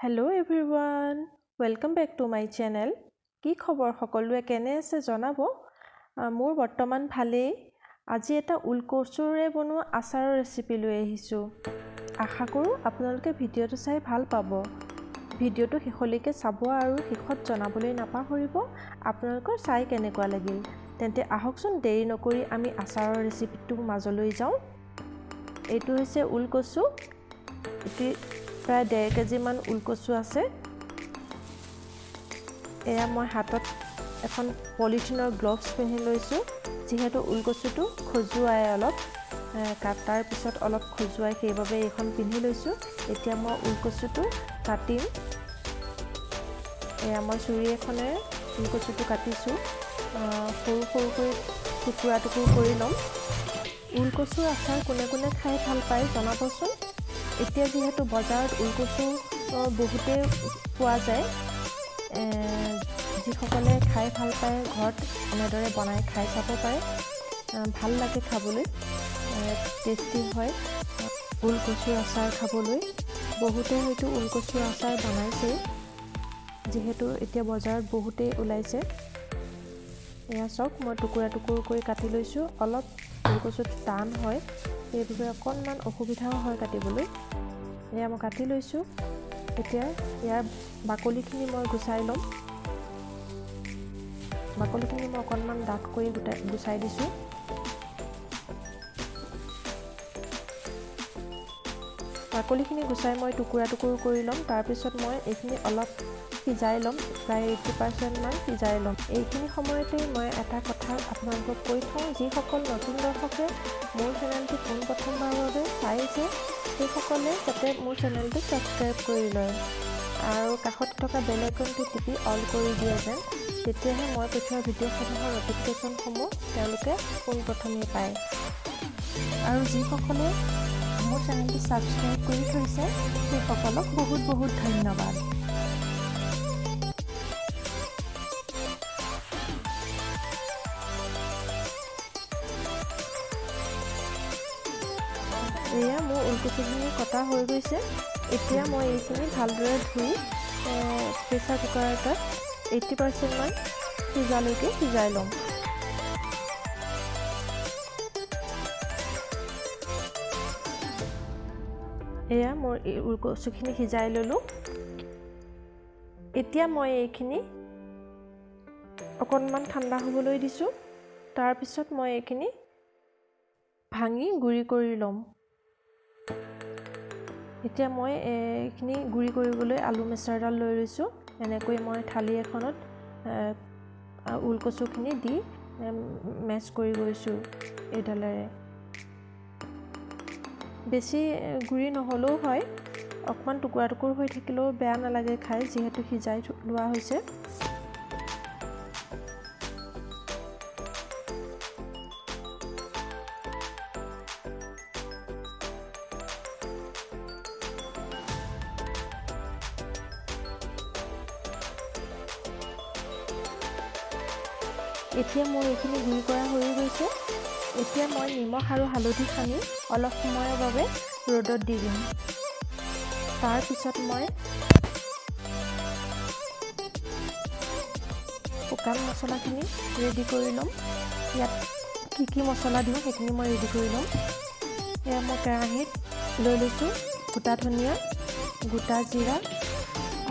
Hello everyone, welcome back to my channel. কি খবৰ সকলোৱে কেনে আছে জনাব মোৰ বৰ্তমান ভালেই আজি এটা উলকচুৰে বনোৱা আচাৰৰ ৰেচিপি লৈ আহিছো আশা কৰো আপোনালোকে ভিডিওটো চাই ভাল পাব ভিডিওটো শেষলৈকে চাব আৰু শেষত জনাবলৈ নাপাহৰিব আপোনালোকৰ চাই কেনেকুৱা লাগিল তেন্তে আহকচোন দেৰি নকৰি আমি আচাৰৰ ৰেচিপিটো মাজলৈ যাওঁ এইটো হৈছে উলকচু এটি প্ৰায় 1.5 কেজি মান উলকচু আছে এয়া মই হাতত এখন পলিথিনৰ গ্লভছ পিন্ধি লৈছো যেহেতু উলকচুটো খজুৱাই অলপ কাটাৰ পিছত অলপ খজুৱাই সেইবাবে এখন পিন্ধি লৈছো এতিয়া মই উলকচুটো কাটিম এয়া মই ছুৰী এখনেৰে উলকচুটো কাটিছো সৰু সৰুকৈ টুকুৰা কৰি ল'ম উলকচুৰ আচাৰ কোনে কোনে খাই ভাল পায় জনাবচোন এতিয়া যেহেতু বজাৰত উলকচু বহুতে পোৱা যায় যিসকলে খাই ভাল পায় ঘৰত এনেদৰে বনাই খাই চাব পাৰে ভাল লাগে খাবলৈ টেষ্টি হয় উলকচুৰ আচাৰ খাবলৈ বহুতে হয়তো উলকচুৰ আচাৰ বনাইছে যেহেতু এতিয়া বজাৰত বহুতে ওলাইছে এয়া চাওক মই টুকুৰা কৰি কাটি লৈছো অলপ উলকচুটো টান হয় সেইবাবে অকণমান অসুবিধাও হয় কাটিবলৈ এয়া মই কাটি লৈছো এতিয়া ইয়াৰ বাকলিখিনি মই গুচাই ল'ম বাকলিখিনি মই অকণমান ডাঠ কৰি গুচাই দিছো বাকলিখিনি গুচাই মই টুকুৰা কৰি ল'ম তাৰ পিছত মই এইখিনি অলপ সিজাই ল'ম প্ৰায় 80% মান সিজাই ল'ম এইখিনি সময়তে মই এটা কথা আপোনালোকক কৈ থওঁ যিসকল নতুন দৰ্শকে মোৰ চেনেলটো পোনপ্ৰথমবাৰৰ বাবে চাইছে সেইসকলে যাতে মোৰ চেনেলটো সাবস্ক্ৰাইব কৰি লয় আৰু কাষত থকা বেল আইকনটো টিপি অল কৰি দিয়ে যেন তেতিয়াহে মই পঠোৱা ভিডিঅ'সমূহৰ নটিফিকেশ্যনসমূহ তেওঁলোকে পোনপ্ৰথমে পায় আৰু যিসকলে মোৰ চেনেলটো সাবস্ক্ৰাইব কৰি থৈছে সেইসকলক বহুত ধন্যবাদ এয়া মোৰ উলকচুখিনি কটা হৈ গৈছে এতিয়া মই এইখিনি ভালদৰে ধুই প্ৰেছাৰ কুকাৰ এটাত 80% মান সিজালৈকে সিজাই ল'ম এয়া মোৰ উলকচুখিনি সিজাই ল'লো এতিয়া মই এইখিনি অকণমান ঠাণ্ডা হ'বলৈ দিছো তাৰ পিছত মই এইখিনি ভাঙি গুৰি কৰি ল'ম এতিয়া মই এইখিনি গুৰি কৰিবলৈ আলু মেছাৰডাল লৈ লৈছো এনেকৈ মই থালি এখনত উলকচুখিনি দি মেছ কৰি গৈছো এইডালেৰে বেছি গুৰি নহলেও হয় অকমান টুকুৰা হৈ থাকিলেও বেয়া নালাগে খাই যেহেতু সিজাই লোৱা হৈছে এতিয়া মোৰ এইখিনি গুৰি কৰা হৈ গৈছে এতিয়া মই নিমখ আৰু হালধি সানি অলপ সময়ৰ বাবে ৰ'দত দি দিম তাৰ পিছত মই শুকান মছলাখিনি ৰেডি কৰি ল'ম ইয়াত কি মছলা দিওঁ সেইখিনি মই ৰেডি কৰি ল'ম এয়া মই কেৰাহীত লৈ লৈছোঁ গোটা ধনিয়া গোটা জিৰা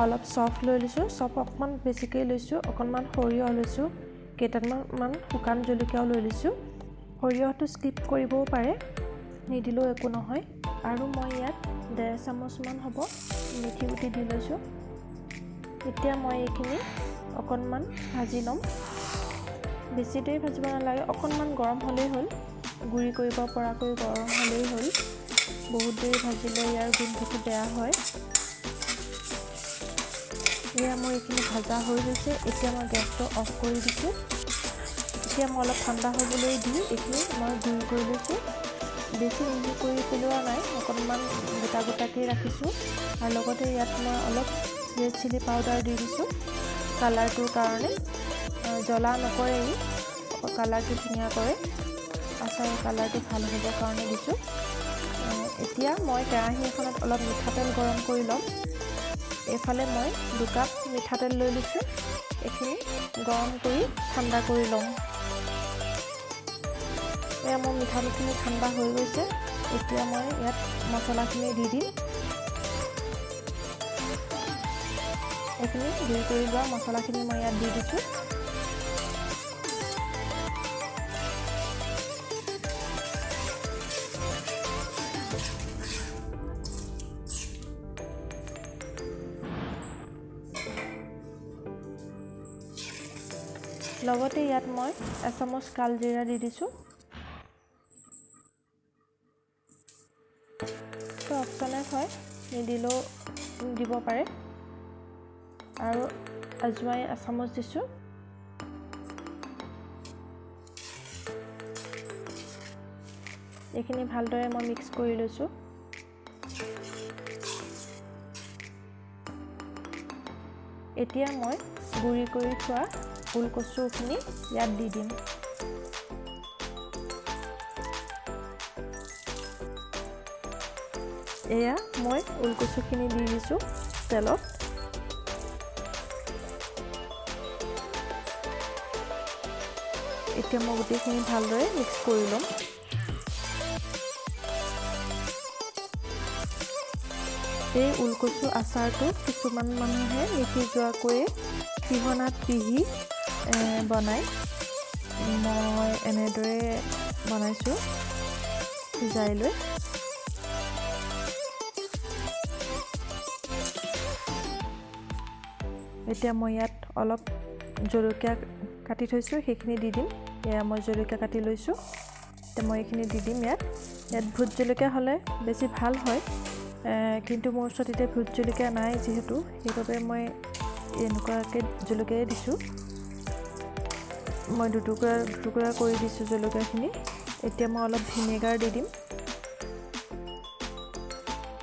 অলপ চফ লৈ লৈছোঁ চফ অকণমান বেছিকৈ লৈছোঁ অকণমান সৰিয়হ লৈছোঁ কেইটামান শুকান জলকীয়াও লৈ লৈছোঁ সৰিয়হটো স্কিপ কৰিবও পাৰে নিদিলেও একো নহয় আৰু মই ইয়াত 1.5 চামুচমান হ'ব মিঠি গুটি দি লৈছোঁ এতিয়া মই এইখিনি অকণমান ভাজি ল'ম বেছি দেৰি ভাজিব নালাগে অকণমান গৰম হ'লেই হ'ল গুৰি কৰিব পৰাকৈ গৰম হ'লেই হ'ল বহুত দেৰি ভাজিলে ইয়াৰ গোন্ধটো বেয়া হয় এয়া মই এইখিনি ভাজা হৈ গৈছে এতিয়া মই গেছটো অফ কৰি দিছোঁ এতিয়া মই অলপ ঠাণ্ডা হ'বলৈ দি এইখিনি মই গুৰি কৰি লৈছোঁ বেছি মিহি কৰি পেলোৱা নাই অকণমান গোটাকৈ ৰাখিছোঁ আৰু লগতে ইয়াত মই অলপ ৰেড চিলি পাউডাৰ দি দিছোঁ কালাৰটোৰ কাৰণে জ্বলা নকৰে কালাৰটো ধুনীয়া কৰে আচাৰৰ কালাৰটো ভাল হ'বৰ কাৰণে দিছোঁ এতিয়া মই কেৰাহী এখনত অলপ মিঠাতেল গৰম কৰি ল'ম এইফালে মই 2 কাপ মিঠাতেল লৈ লৈছোঁ এইখিনি গৰম কৰি ঠাণ্ডা কৰি লম এয়া মোৰ মিঠাতেলখিনি ঠাণ্ডা হৈ গৈছে এতিয়া মই ইয়াত মছলাখিনি দি দিম এইখিনি গুড়ি কৰি লোৱা মছলাখিনি মই ইয়াত দি দিছোঁ লগতে ইয়াত মই 1 চামুচ কালজিৰা দি দিছোঁ তো অপচনেল হয় নিদিলেও দিব পাৰে আৰু আজৱাইন 1 চামুচ দিছোঁ এইখিনি ভালদৰে মই মিক্স কৰি লৈছোঁ এতিয়া মই গুড়ি কৰি থোৱা ওলকচুখিনি ইয়াত দি দিম এয়া মই ওলকচুখিনি দি দিছোঁ তেলত এতিয়া মই গোটেইখিনি ভালদৰে মিক্স কৰি ল'ম এই ওলকচু আচাৰটো কিছুমান মানুহে নিসিজোৱাকৈ পিহনাত পিহি বনাই মই এনেদৰে বনাইছোঁ সিজাই লৈ এতিয়া মই ইয়াত অলপ জলকীয়া কাটি থৈছোঁ সেইখিনি দি দিম এয়া মই জলকীয়া কাটি লৈছোঁ এতিয়া মই এইখিনি দি দিম ইয়াত ভোট জলকীয়া হ'লে বেছি ভাল হয় কিন্তু মোৰ ওচৰত এতিয়া ভোট জলকীয়া নাই যিহেতু সেইবাবে মই এনেকুৱাকৈ জলকীয়াই দিছোঁ মই দুটুকুৰা কৰি দিছোঁ জলকীয়াখিনি এতিয়া মই অলপ ভিনেগাৰ দি দিম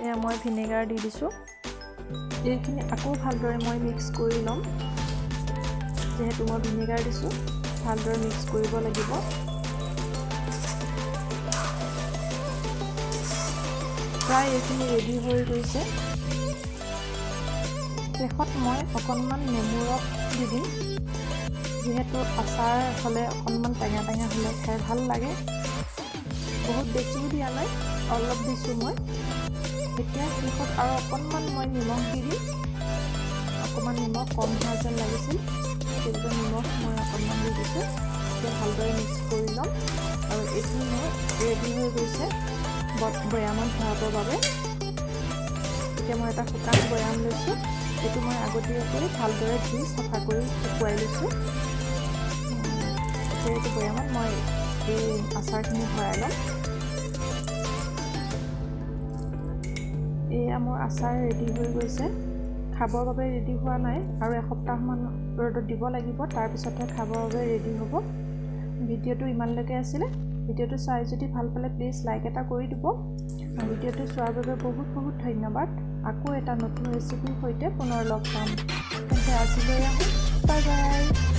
এয়া মই ভিনেগাৰ দি দিছোঁ এইখিনি আকৌ ভালদৰে মই মিক্স কৰি ল'ম যেহেতু মই ভিনেগাৰ দিছোঁ ভালদৰে মিক্স কৰিব লাগিব প্ৰায় এইখিনি ৰেডি হৈ গৈছে শেষত মই অকণমান নেমু ৰস দি দিম যিহেতু আচাৰ হ'লে অকণমান টেঙা হ'লে খাই ভাল লাগে বহুত বেছিও দিয়া নাই অলপ দিছোঁ মই এতিয়া শেষত আৰু অকণমান মই নিমখ দি দিম অকণমান নিমখ কম হোৱা যেন লাগিছিল সেইবাবে নিমখ মই অকণমান দি দিছোঁ এতিয়া ভালদৰে মিক্স কৰি ল'ম আৰু এইখিনি মোৰ ৰেডি হৈ গৈছে বৈয়ামত ভৰাবৰ বাবে এতিয়া মই এটা শুকান বৈয়াম লৈছোঁ এইটো মই আগতীয়াকৈ ভালদৰে ধুই চাফা কৰি শুকুৱাই লৈছোঁ এতিয়া এইটো বৈয়ামত মই এই আচাৰখিনি ভৰাই ল'ম এয়া মোৰ আচাৰ ৰেডি হৈ গৈছে খাবৰ বাবে ৰেডি হোৱা নাই আৰু এসপ্তাহমান ৰ'দত দিব লাগিব তাৰপিছতহে খাবৰ বাবে ৰেডি হ'ব ভিডিঅ'টো ইমানলৈকে আছিলে ভিডিঅ'টো চাই যদি ভাল পালে প্লিজ লাইক এটা কৰি দিব ভিডিঅ'টো চোৱাৰ বাবে বহুত ধন্যবাদ আকৌ এটা নতুন ৰেচিপিৰ সৈতে পুনৰ লগ পাম তেন্তে আজিলৈ আহোঁ বাই বাই